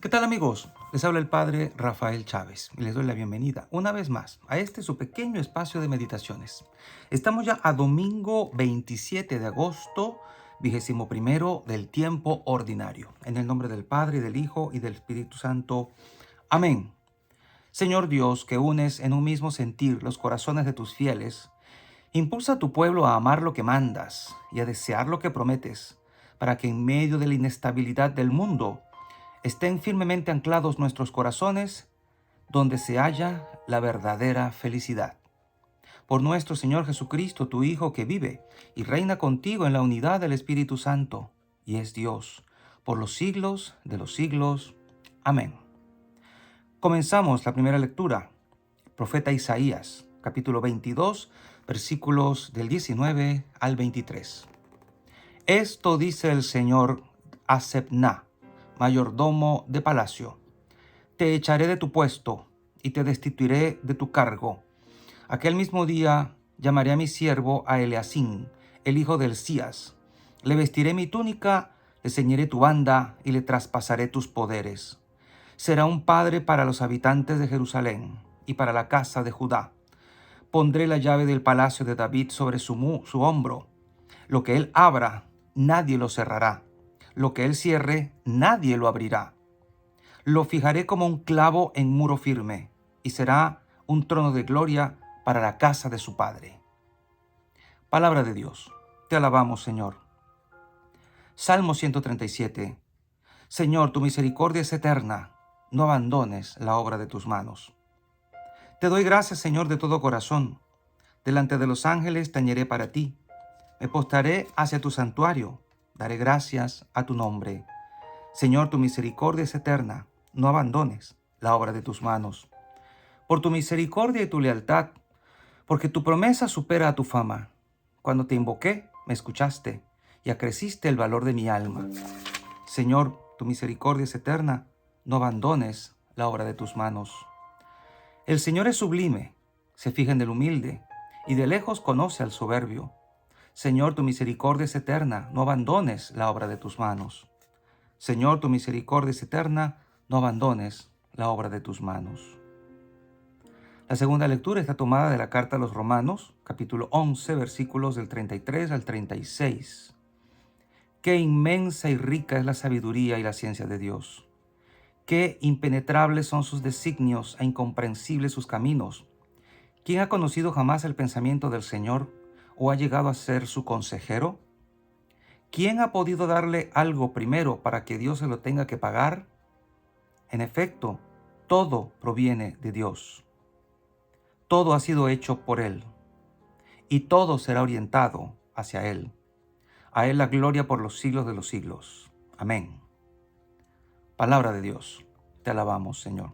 ¿Qué tal, amigos? Les habla el padre Rafael Chávez y les doy la bienvenida una vez más a este su pequeño espacio de meditaciones. Estamos ya a domingo 27 de agosto, 21 del tiempo ordinario. En el nombre del Padre, del Hijo y del Espíritu Santo. Amén. Señor Dios, que unes en un mismo sentir los corazones de tus fieles, impulsa a tu pueblo a amar lo que mandas y a desear lo que prometes, para que en medio de la inestabilidad del mundo estén firmemente anclados nuestros corazones donde se halla la verdadera felicidad. Por nuestro Señor Jesucristo, tu Hijo, que vive y reina contigo en la unidad del Espíritu Santo, y es Dios, por los siglos de los siglos. Amén. Comenzamos la primera lectura. Profeta Isaías, capítulo 22, versículos del 19 al 23. Esto dice el Señor a Sebna, mayordomo de palacio: te echaré de tu puesto y te destituiré de tu cargo. Aquel mismo día llamaré a mi siervo a Eleazín, el hijo de Hilcías. Le vestiré mi túnica, le ceñiré tu banda y le traspasaré tus poderes. Será un padre para los habitantes de Jerusalén y para la casa de Judá. Pondré la llave del palacio de David sobre su hombro. Lo que él abra, nadie lo cerrará. Lo que él cierre, nadie lo abrirá. Lo fijaré como un clavo en muro firme, y será un trono de gloria para la casa de su padre. Palabra de Dios. Te alabamos, Señor. Salmo 137. Señor, tu misericordia es eterna. No abandones la obra de tus manos. Te doy gracias, Señor, de todo corazón. Delante de los ángeles tañeré para ti. Me postraré hacia tu santuario. Daré gracias a tu nombre. Señor, tu misericordia es eterna. No abandones la obra de tus manos. Por tu misericordia y tu lealtad, porque tu promesa supera a tu fama. Cuando te invoqué, me escuchaste y acreciste el valor de mi alma. Señor, tu misericordia es eterna. No abandones la obra de tus manos. El Señor es sublime, se fija en el humilde y de lejos conoce al soberbio. Señor, tu misericordia es eterna. No abandones la obra de tus manos. Señor, tu misericordia es eterna. No abandones la obra de tus manos. La segunda lectura está tomada de la carta a los Romanos, capítulo 11, versículos del 33 al 36. Qué inmensa y rica es la sabiduría y la ciencia de Dios. Qué impenetrables son sus designios e incomprensibles sus caminos. ¿Quién ha conocido jamás el pensamiento del Señor o ha llegado a ser su consejero? ¿Quién ha podido darle algo primero para que Dios se lo tenga que pagar? En efecto, todo proviene de Dios. Todo ha sido hecho por Él, y todo será orientado hacia Él. A Él la gloria por los siglos de los siglos. Amén. Palabra de Dios. Te alabamos, Señor.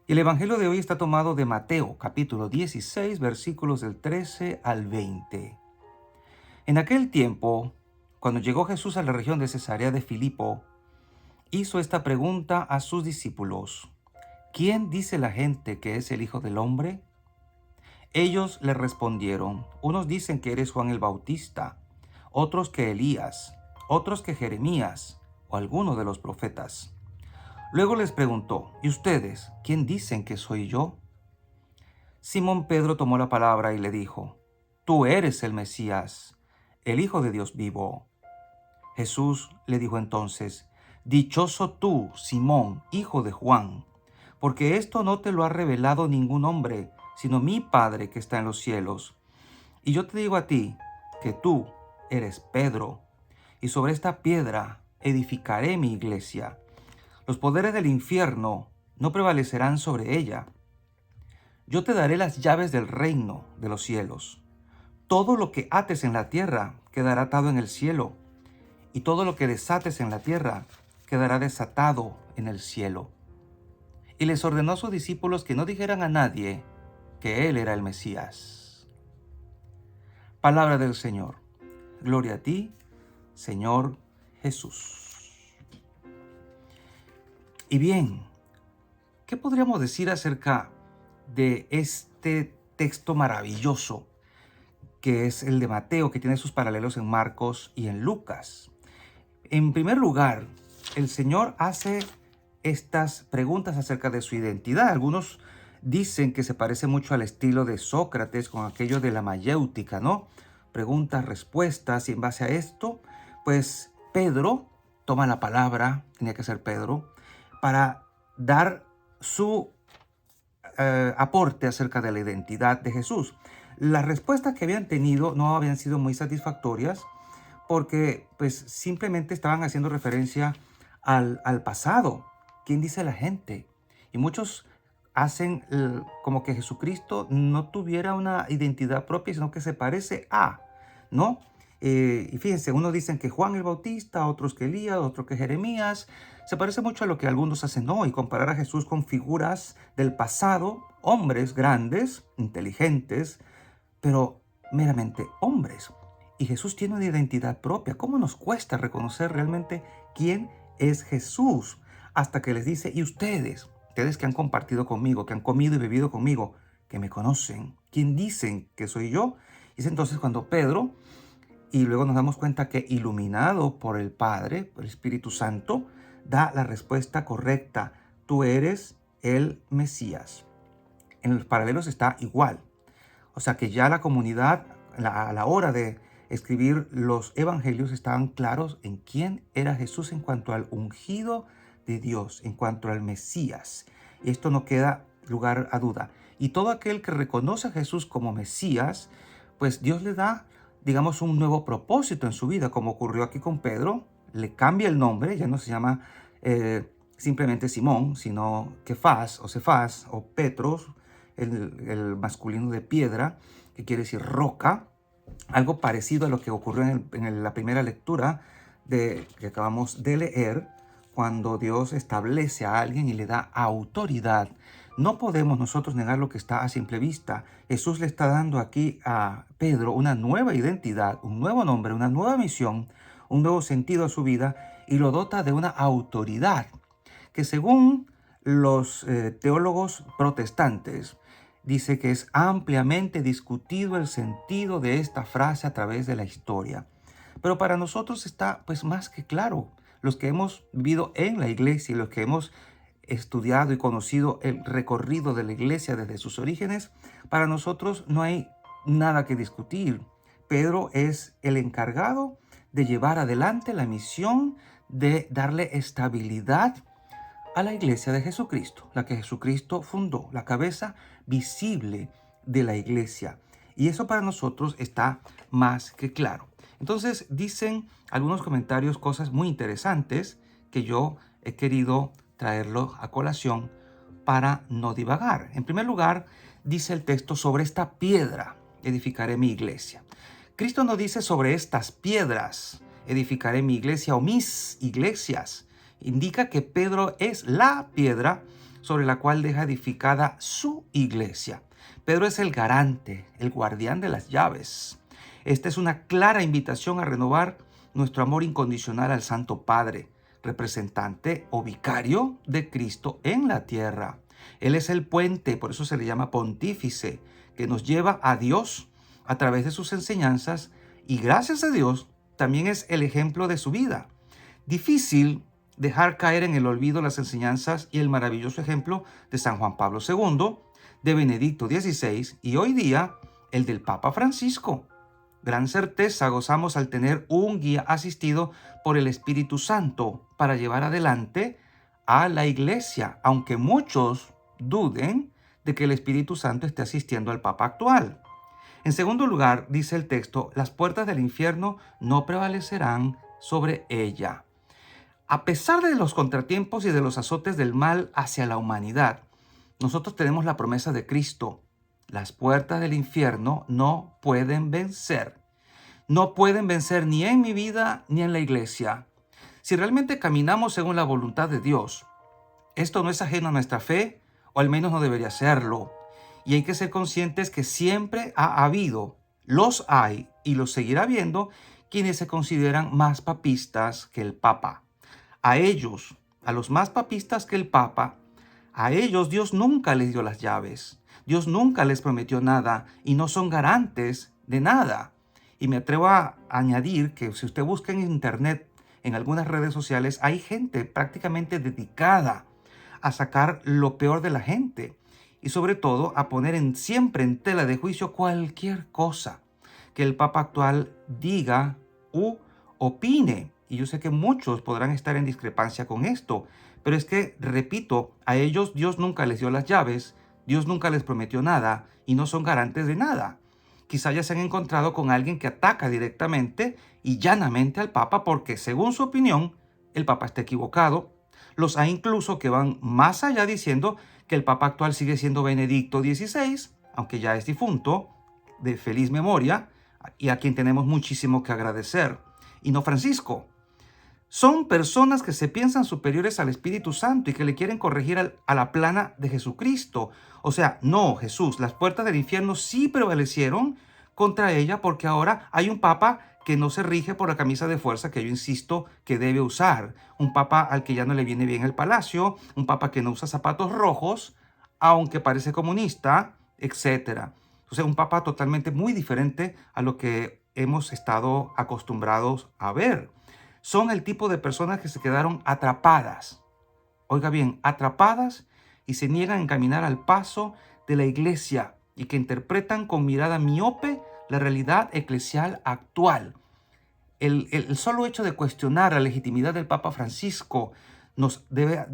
Y el Evangelio de hoy está tomado de Mateo, capítulo 16, versículos del 13 al 20. En aquel tiempo, cuando llegó Jesús a la región de Cesarea de Filipo, hizo esta pregunta a sus discípulos: ¿quién dice la gente que es el Hijo del Hombre? Ellos le respondieron: unos dicen que eres Juan el Bautista, otros que Elías, otros que Jeremías o alguno de los profetas. Luego les preguntó: ¿y ustedes, quién dicen que soy yo? Simón Pedro tomó la palabra y le dijo: tú eres el Mesías, el Hijo de Dios vivo. Jesús le dijo entonces: dichoso tú, Simón, hijo de Juan, porque esto no te lo ha revelado ningún hombre, sino mi Padre que está en los cielos. Y yo te digo a ti que tú eres Pedro, y sobre esta piedra edificaré mi iglesia. Los poderes del infierno no prevalecerán sobre ella. Yo te daré las llaves del reino de los cielos. Todo lo que ates en la tierra quedará atado en el cielo, y todo lo que desates en la tierra quedará desatado en el cielo. Y les ordenó a sus discípulos que no dijeran a nadie que Él era el Mesías. Palabra del Señor. Gloria a ti, Señor Jesús. Y bien, ¿qué podríamos decir acerca de este texto maravilloso que es el de Mateo, que tiene sus paralelos en Marcos y en Lucas? En primer lugar, el Señor hace estas preguntas acerca de su identidad. Algunos dicen que se parece mucho al estilo de Sócrates con aquello de la mayéutica, ¿no? Preguntas, respuestas, y en base a esto, pues Pedro toma la palabra, tenía que ser Pedro, para dar su aporte acerca de la identidad de Jesús. Las respuestas que habían tenido no habían sido muy satisfactorias porque pues simplemente estaban haciendo referencia al pasado. ¿Quién dice la gente? Y muchos hacen como que Jesucristo no tuviera una identidad propia, sino que se parece a, ¿no? Y fíjense, unos dicen que Juan el Bautista, otros que Elías, otros que Jeremías. Se parece mucho a lo que algunos hacen hoy, comparar a Jesús con figuras del pasado, hombres grandes, inteligentes, pero meramente hombres. Y Jesús tiene una identidad propia. ¿Cómo nos cuesta reconocer realmente quién es Jesús? Hasta que les dice, y ustedes que han compartido conmigo, que han comido y bebido conmigo, que me conocen, ¿quién dicen que soy yo? Es entonces cuando Pedro, y luego nos damos cuenta que iluminado por el Padre, por el Espíritu Santo, da la respuesta correcta. Tú eres el Mesías. En los paralelos está igual. O sea que ya la comunidad, a la hora de escribir los evangelios, estaban claros en quién era Jesús en cuanto al ungido de Dios, en cuanto al Mesías. Y esto no queda lugar a duda. Y todo aquel que reconoce a Jesús como Mesías, pues Dios le da, digamos, un nuevo propósito en su vida, como ocurrió aquí con Pedro. Le cambia el nombre, ya no se llama simplemente Simón, sino Kefas o Cefas o Petros, el masculino de piedra, que quiere decir roca, algo parecido a lo que ocurrió en la primera lectura que acabamos de leer, cuando Dios establece a alguien y le da autoridad. No podemos nosotros negar lo que está a simple vista. Jesús le está dando aquí a Pedro una nueva identidad, un nuevo nombre, una nueva misión, un nuevo sentido a su vida, y lo dota de una autoridad que, según los teólogos protestantes, dice que es ampliamente discutido el sentido de esta frase a través de la historia. Pero para nosotros está pues más que claro. Los que hemos vivido en la iglesia y los que hemos estudiado y conocido el recorrido de la iglesia desde sus orígenes, para nosotros no hay nada que discutir. Pedro es el encargado de llevar adelante la misión de darle estabilidad a la iglesia de Jesucristo, la que Jesucristo fundó, la cabeza visible de la iglesia. Y eso para nosotros está más que claro. Entonces dicen algunos comentarios cosas muy interesantes que yo he querido traerlo a colación para no divagar. En primer lugar, dice el texto: sobre esta piedra edificaré mi iglesia. Cristo no dice sobre estas piedras edificaré mi iglesia o mis iglesias. Indica que Pedro es la piedra sobre la cual deja edificada su iglesia. Pedro es el garante, el guardián de las llaves. Esta es una clara invitación a renovar nuestro amor incondicional al Santo Padre, representante o vicario de Cristo en la tierra. Él es el puente, por eso se le llama pontífice, que nos lleva a Dios a través de sus enseñanzas, y gracias a Dios también es el ejemplo de su vida. Difícil dejar caer en el olvido las enseñanzas y el maravilloso ejemplo de San Juan Pablo II, de Benedicto XVI y hoy día el del Papa Francisco. Gran certeza gozamos al tener un guía asistido por el Espíritu Santo para llevar adelante a la iglesia, aunque muchos duden de que el Espíritu Santo esté asistiendo al Papa actual. En segundo lugar, dice el texto, las puertas del infierno no prevalecerán sobre ella. A pesar de los contratiempos y de los azotes del mal hacia la humanidad, nosotros tenemos la promesa de Cristo. Las puertas del infierno no pueden vencer. No pueden vencer ni en mi vida ni en la iglesia. Si realmente caminamos según la voluntad de Dios, esto no es ajeno a nuestra fe, o al menos no debería serlo. Y hay que ser conscientes que siempre ha habido, los hay y los seguirá habiendo, quienes se consideran más papistas que el Papa. A ellos, a los más papistas que el Papa, a ellos Dios nunca les dio las llaves. Dios nunca les prometió nada y no son garantes de nada. Y me atrevo a añadir que si usted busca en internet en algunas redes sociales hay gente prácticamente dedicada a sacar lo peor de la gente y sobre todo a poner siempre en tela de juicio cualquier cosa que el Papa actual diga u opine. Y yo sé que muchos podrán estar en discrepancia con esto, pero es que, repito, a ellos Dios nunca les dio las llaves, Dios nunca les prometió nada y no son garantes de nada. Quizá ya se han encontrado con alguien que ataca directamente y llanamente al Papa porque, según su opinión, el Papa está equivocado. Los hay incluso que van más allá diciendo que el Papa actual sigue siendo Benedicto XVI, aunque ya es difunto, de feliz memoria, y a quien tenemos muchísimo que agradecer, y no Francisco. Son personas que se piensan superiores al Espíritu Santo y que le quieren corregir a la plana de Jesucristo. O sea, no, Jesús, las puertas del infierno sí prevalecieron contra ella porque ahora hay un papa que no se rige por la camisa de fuerza que yo insisto que debe usar. Un papa al que ya no le viene bien el palacio, un papa que no usa zapatos rojos, aunque parece comunista, etc. O sea, un papa totalmente muy diferente a lo que hemos estado acostumbrados a ver. Son el tipo de personas que se quedaron atrapadas, oiga bien, atrapadas y se niegan a caminar al paso de la iglesia y que interpretan con mirada miope la realidad eclesial actual. El solo hecho de cuestionar la legitimidad del Papa Francisco nos debe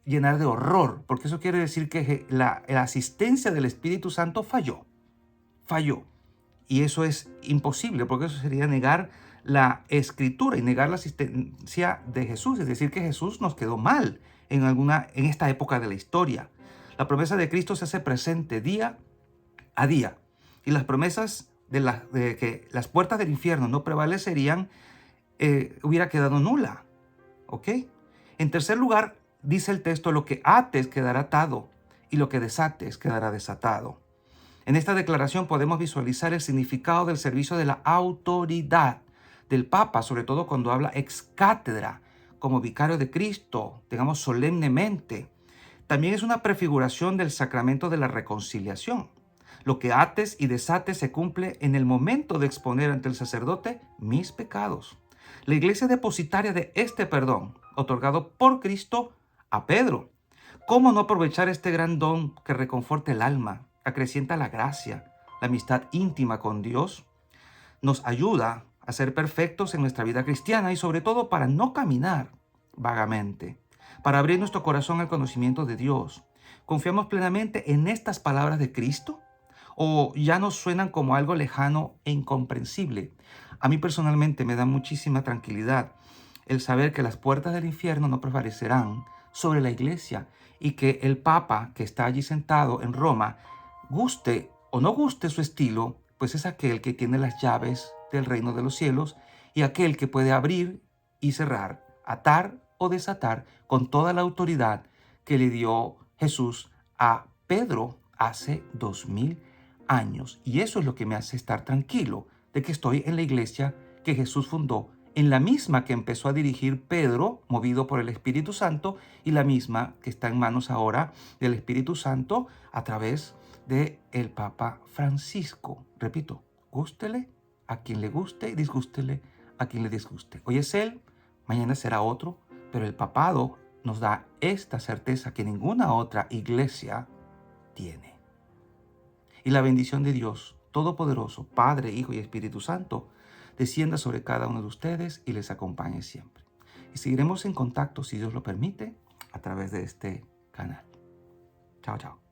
llenar de horror, porque eso quiere decir que la asistencia del Espíritu Santo falló. Y eso es imposible, porque eso sería negar la escritura y negar la asistencia de Jesús, es decir, que Jesús nos quedó mal en esta época de la historia. La promesa de Cristo se hace presente día a día y las promesas de que las puertas del infierno no prevalecerían hubiera quedado nula, ¿ok? En tercer lugar, dice el texto, lo que ates quedará atado y lo que desates quedará desatado. En esta declaración podemos visualizar el significado del servicio de la autoridad del Papa, sobre todo cuando habla ex cátedra, como vicario de Cristo, digamos solemnemente. También es una prefiguración del sacramento de la reconciliación. Lo que ates y desates se cumple en el momento de exponer ante el sacerdote mis pecados. La iglesia depositaria de este perdón, otorgado por Cristo a Pedro. ¿Cómo no aprovechar este gran don que reconforta el alma, acrecienta la gracia, la amistad íntima con Dios? Nos ayuda a ser perfectos en nuestra vida cristiana y sobre todo para no caminar vagamente, para abrir nuestro corazón al conocimiento de Dios. ¿Confiamos plenamente en estas palabras de Cristo? ¿O ya nos suenan como algo lejano e incomprensible? A mí personalmente me da muchísima tranquilidad el saber que las puertas del infierno no prevalecerán sobre la iglesia y que el Papa que está allí sentado en Roma, guste o no guste su estilo, pues es aquel que tiene las llaves del reino de los cielos y aquel que puede abrir y cerrar, atar o desatar con toda la autoridad que le dio Jesús a Pedro hace 2000 años. Y eso es lo que me hace estar tranquilo de que estoy en la iglesia que Jesús fundó, en la misma que empezó a dirigir Pedro, movido por el Espíritu Santo, y la misma que está en manos ahora del Espíritu Santo a través de el Papa Francisco. Repito, gústele a quien le guste y disgústele a quien le disguste. Hoy es él, mañana será otro, pero el papado nos da esta certeza que ninguna otra iglesia tiene. Y la bendición de Dios Todopoderoso, Padre, Hijo y Espíritu Santo, descienda sobre cada uno de ustedes y les acompañe siempre. Y seguiremos en contacto, si Dios lo permite, a través de este canal. Chao, chao.